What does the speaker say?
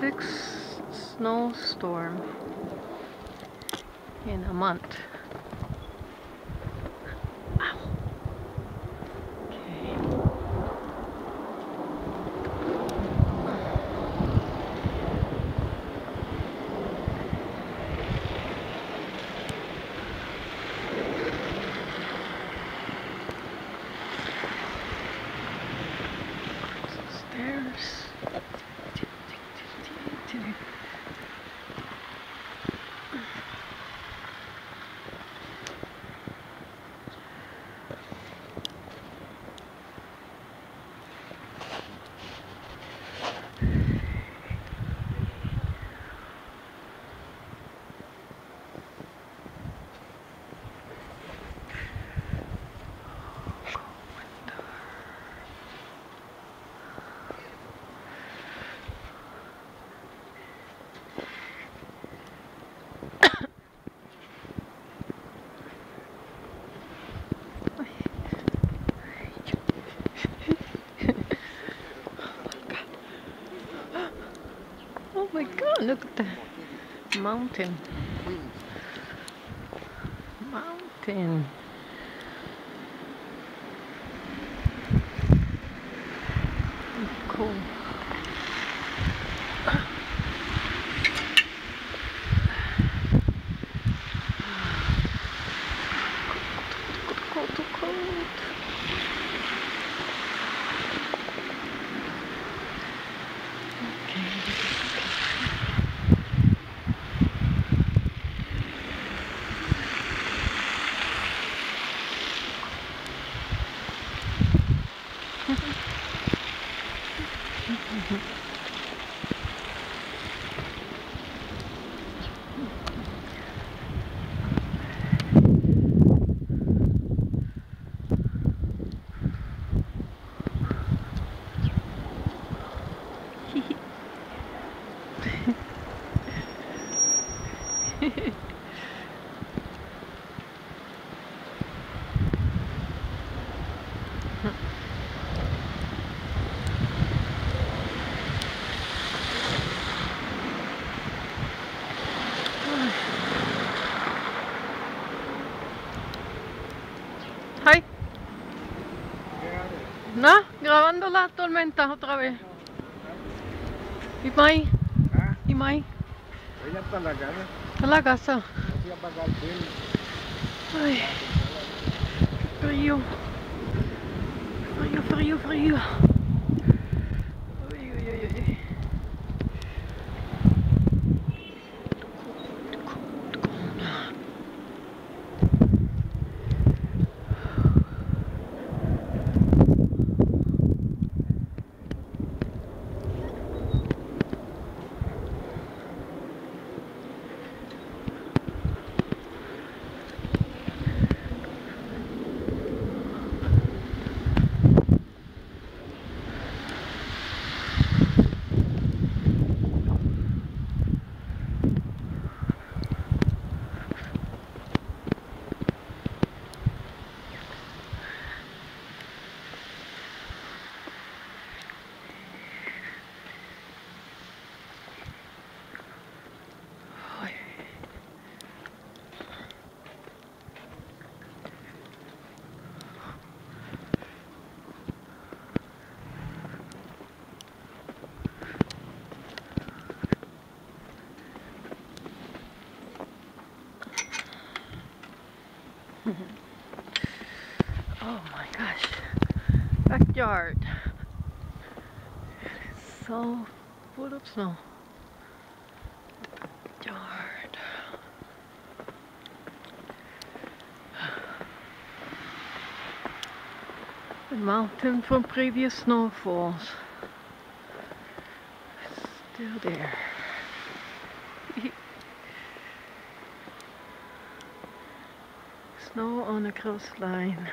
6th snowstorm in a month. Ow. Okay. Stairs. Oh my god, look at the mountain. Mountain. Cool. Cold, too cold. Hi. ¿No? Grabando la tormenta otra vez. ¿Y Mai? ¿Ah? ¿Y Mai? Ella está en la casa. Está en la casa. Fui a pagar el bill. Ay. Frío. Frío, frío, frío. Uy, uy, uy, uy. Oh my gosh. Backyard. It's so full of snow. Backyard. The mountain from previous snowfalls. Still there. Snow on the coastline.